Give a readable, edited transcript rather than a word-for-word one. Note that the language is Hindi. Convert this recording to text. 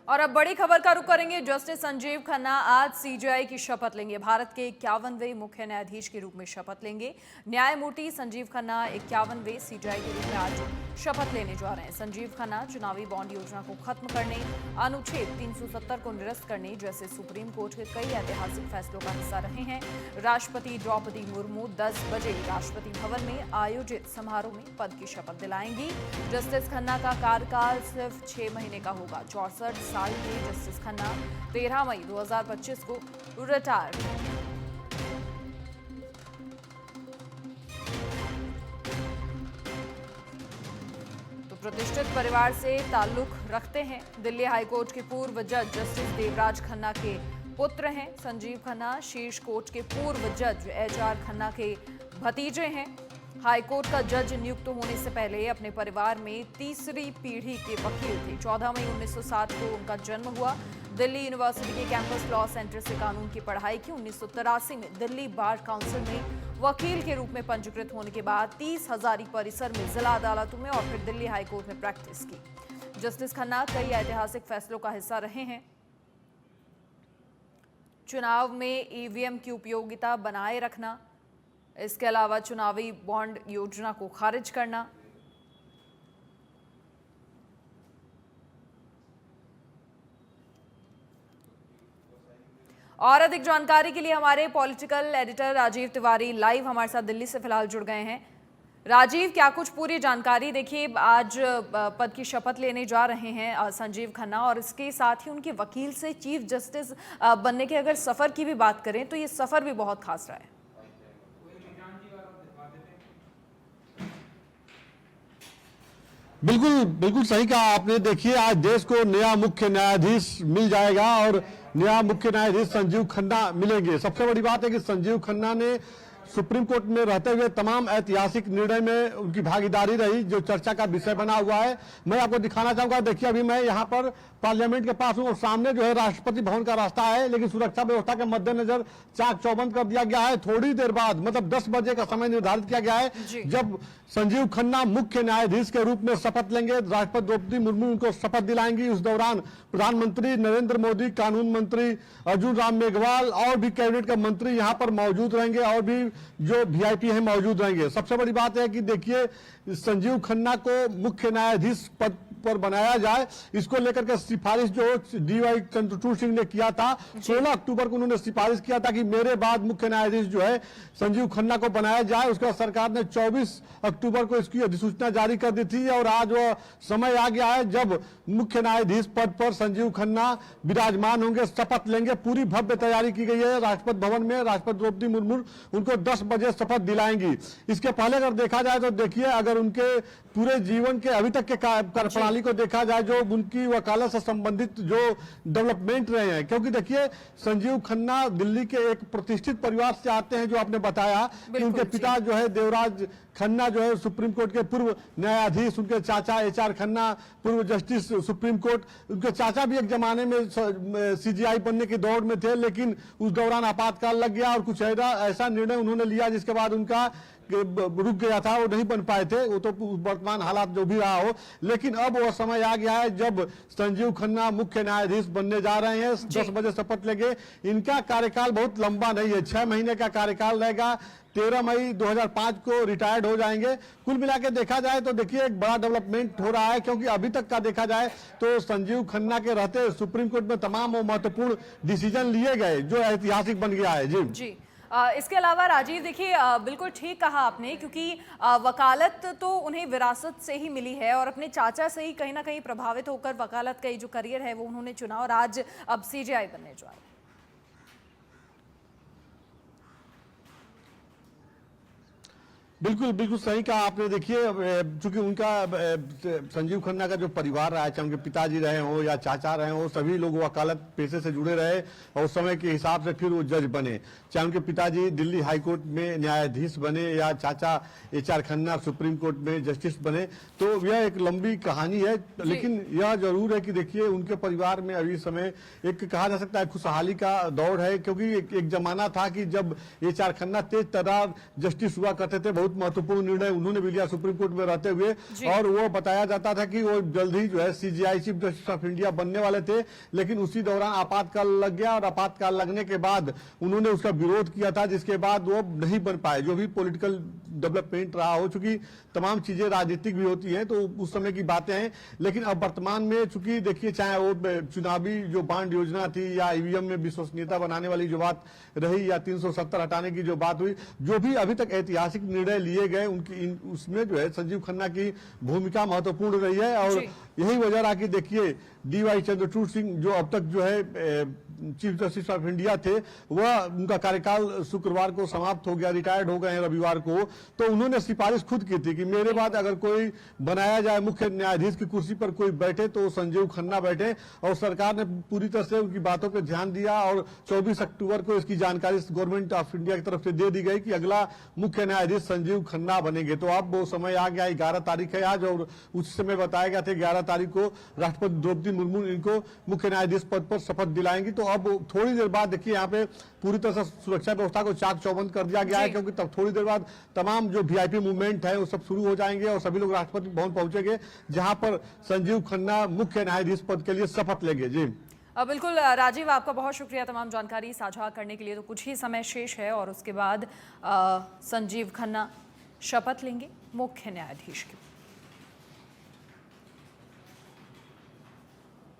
और अब बड़ी खबर का रुख करेंगे। जस्टिस संजीव खन्ना आज सीजेआई की शपथ लेंगे। भारत के 51वें मुख्य न्यायाधीश के रूप में शपथ लेंगे। न्यायमूर्ति संजीव खन्ना 51वें सीजेआई के रूप में आज शपथ लेने जा रहे हैं। संजीव खन्ना चुनावी बॉन्ड योजना को खत्म करने, अनुच्छेद 370 को निरस्त करने जैसे सुप्रीम कोर्ट के कई ऐतिहासिक फैसलों का हिस्सा रहे हैं। राष्ट्रपति द्रौपदी मुर्मू 10 बजे राष्ट्रपति भवन में आयोजित समारोह में पद की शपथ दिलाएंगी। जस्टिस खन्ना का कार्यकाल सिर्फ 6 महीने का होगा। 64 साल के जस्टिस खन्ना 13 मई 2025 को रिटायर हुए। तो प्रतिष्ठित परिवार से ताल्लुक रखते हैं। दिल्ली हाईकोर्ट के पूर्व जज जस्टिस देवराज खन्ना के पुत्र हैं। संजीव खन्ना शीर्ष कोर्ट के पूर्व जज HR खन्ना के भतीजे हैं। हाईकोर्ट का जज नियुक्त होने से पहले अपने परिवार में तीसरी पीढ़ी के वकील थे। 14 मई 1960 को उनका जन्म हुआ। दिल्ली यूनिवर्सिटी के कैंपस लॉ सेंटर से कानून की पढ़ाई की। 1983 में दिल्ली बार काउंसिल में वकील के रूप में पंजीकृत होने के बाद 30 हजारी परिसर में जिला अदालतों में और फिर दिल्ली हाईकोर्ट में प्रैक्टिस की। जस्टिस खन्ना कई ऐतिहासिक फैसलों का हिस्सा रहे हैं। चुनाव में EVM की उपयोगिता बनाए रखना, इसके अलावा चुनावी बॉन्ड योजना को खारिज करना। और अधिक जानकारी के लिए हमारे political editor Rajeev Tiwari live हमारे साथ दिल्ली से फिलहाल जुड़ गए हैं। राजीव, क्या कुछ पूरी जानकारी? देखिए, आज पद की शपथ लेने जा रहे हैं संजीव खन्ना, और इसके साथ ही उनके वकील से चीफ जस्टिस बनने के अगर सफर की भी बात करें तो ये सफर भी बहुत खास रहा है। बिल्कुल बिल्कुल सही कहा आपने। देखिए, आज देश को नया मुख्य न्यायाधीश मिल जाएगा और नया मुख्य न्यायाधीश संजीव खन्ना मिलेंगे। सबसे बड़ी बात है कि संजीव खन्ना ने सुप्रीम कोर्ट में रहते हुए तमाम ऐतिहासिक निर्णय में उनकी भागीदारी रही, जो चर्चा का विषय बना हुआ है। मैं आपको दिखाना चाहूंगा। देखिए, अभी मैं यहाँ पर पार्लियामेंट के पास हूँ और सामने जो है राष्ट्रपति भवन का रास्ता है, लेकिन सुरक्षा व्यवस्था के मद्देनजर चाक चौबंद कर दिया गया है। थोड़ी देर बाद, मतलब 10 बजे का समय निर्धारित किया गया है, जब संजीव खन्ना मुख्य न्यायाधीश के रूप में शपथ लेंगे। राष्ट्रपति द्रौपदी मुर्मू उनको शपथ दिलाएंगी। उस दौरान प्रधानमंत्री नरेंद्र मोदी, कानून मंत्री अर्जुन राम मेघवाल और भी कैबिनेट के मंत्री यहाँ पर मौजूद रहेंगे और भी जो VIP हैं मौजूद रहेंगे। सबसे बड़ी बात है कि देखिए, संजीव खन्ना को मुख्य न्यायाधीश पद पर बनाया जाए, इसको लेकर के सिफारिश जो DY चंद्रचूड़ सिंह ने किया था, 16 अक्टूबर को उन्होंने सिफारिश किया था कि मेरे बाद मुख्य न्यायाधीश जो है संजीव खन्ना को बनाया जाए। उसके बाद सरकार ने 24 अक्टूबर को इसकी अधिसूचना जारी कर दी थी और आज वो समय आ गया है जब मुख्य न्यायाधीश पद पर संजीव खन्ना विराजमान होंगे, शपथ लेंगे। पूरी भव्य तैयारी की गई है राष्ट्रपति भवन में। राष्ट्रपति द्रौपदी मुर्मू उनको 10 बजे शपथ दिलाएंगी। इसके पहले अगर देखा जाए तो देखिए, अगर उनके पूरे जीवन के अभी तक के कार्यप्रणाली को देखा जाए, जो उनकी वकालत से संबंधित जो डेवलपमेंट रहे हैं, क्योंकि देखिए संजीव खन्ना दिल्ली के एक प्रतिष्ठित परिवार से आते हैं। जो आपने बताया कि उनके पिता जो है देवराज खन्ना जो है सुप्रीम कोर्ट के पूर्व न्यायाधीश, उनके चाचा HR खन्ना पूर्व जस्टिस सुप्रीम कोर्ट। उनके चाचा भी एक जमाने में CJI बनने की दौड़ में थे, लेकिन उस दौरान आपातकाल लग गया और कुछ ऐसा निर्णय उन्होंने लिया जिसके बाद उनका रुक गया था, वो नहीं बन पाए थे। वो तो वर्तमान हालात जो भी रहा हो, लेकिन अब वो समय आ गया है जब संजीव खन्ना मुख्य न्यायाधीश बनने जा रहे हैं। 10 बजे शपथ लेंगे। इनका कार्यकाल बहुत लंबा नहीं है, 6 महीने का कार्यकाल रहेगा। 13 मई 2005 को रिटायर्ड हो जाएंगे। कुल मिला के देखा जाए तो देखिए, एक बड़ा डेवलपमेंट हो रहा है, क्योंकि अभी तक का देखा जाए तो संजीव खन्ना के रहते सुप्रीम कोर्ट में तमाम वो महत्वपूर्ण डिसीजन लिए गए जो ऐतिहासिक बन गया है। जी इसके अलावा राजीव, देखिए, बिल्कुल ठीक कहा आपने, क्योंकि वकालत तो उन्हें विरासत से ही मिली है और अपने चाचा से ही कहीं ना कहीं प्रभावित होकर वकालत का जो करियर है वो उन्होंने चुना और आज अब CJI बनने जा रहे हैं। बिल्कुल बिल्कुल सही कहा आपने। देखिए, चूंकि उनका संजीव खन्ना का जो परिवार रहा है, चाहे उनके पिताजी रहे हो या चाचा रहे हो, सभी लोग वकालत पेशे से जुड़े रहे और उस समय के हिसाब से फिर वो जज बने। चाहे उनके पिताजी दिल्ली हाई कोर्ट में न्यायाधीश बने या चाचा HR खन्ना सुप्रीम कोर्ट में जस्टिस बने, तो यह एक लंबी कहानी है। लेकिन यह जरूर है कि देखिए, उनके परिवार में अभी समय एक कहा जा सकता है खुशहाली का दौर है, क्योंकि एक जमाना था कि जब HR खन्ना तेज तर्रार जस्टिस हुआ करते थे, बहुत बहुत महत्वपूर्ण निर्णय उन्होंने भी लिया सुप्रीम कोर्ट में रहते हुए, और वो बताया जाता था कि वो जल्द ही जो है CGI chief justice of India बनने वाले थे, लेकिन उसी दौरान आपातकाल लग गया और आपातकाल लगने के बाद उन्होंने उसका विरोध किया था, जिसके बाद वो नहीं बन पाए। जो भी पॉलिटिकल डेवलपमेंट रहा हो, चूंकि तमाम चीजें राजनीतिक भी होती हैं तो उस समय की बातें हैं, लेकिन अब वर्तमान में चूंकि देखिए चाहे वो चुनावी जो बांड योजना थी या ईवीएम में विश्वसनीयता बनाने वाली जो बात रही या 370 हटाने की जो बात हुई, जो भी अभी तक ऐतिहासिक निर्णय लिए गए उसमें जो है संजीव खन्ना की भूमिका महत्वपूर्ण रही है। और यही वजह रहा कि देखिए डीवाई चंद्रचूड़ सिंह जो अब तक जो है चीफ जस्टिस ऑफ इंडिया थे, वह उनका कार्यकाल शुक्रवार को समाप्त हो गया, रिटायर्ड हो गए हैं रविवार को, तो उन्होंने सिफारिश खुद की थी कि मेरे बाद अगर कोई बनाया जाए मुख्य न्यायाधीश की कुर्सी पर कोई बैठे तो संजीव खन्ना बैठे, और सरकार ने पूरी तरह से उनकी बातों पर ध्यान दिया और 24 अक्टूबर को इसकी जानकारी गवर्नमेंट ऑफ इंडिया की तरफ से दे दी गई कि अगला मुख्य न्यायाधीश संजीव खन्ना बनेंगे। तो अब वो समय आ गया, 11 तारीख है आज, और उस समय बताया गया था 11 तारीख को राष्ट्रपति द्रौपदी मुर्मू इनको मुख्य न्यायाधीश पद पर शपथ दिलाएंगी। तो अब थोड़ी देर बाद देखिए यहाँ पे पूरी तरह से सुरक्षा व्यवस्था को चाक चौबंद कर दिया गया है, क्योंकि तब थोड़ी देर बाद तमाम जो वीआईपी मूवमेंट है वो सब शुरू हो जाएंगे और सभी लोग राष्ट्रपति भवन पहुंचेंगे, जहां पर संजीव खन्ना मुख्य न्यायाधीश पद के लिए शपथ लेंगे। जी बिल्कुल राजीव, आपका बहुत शुक्रिया तमाम जानकारी साझा करने के लिए। तो कुछ ही समय शेष है और उसके बाद संजीव खन्ना शपथ लेंगे मुख्य न्यायाधीश की।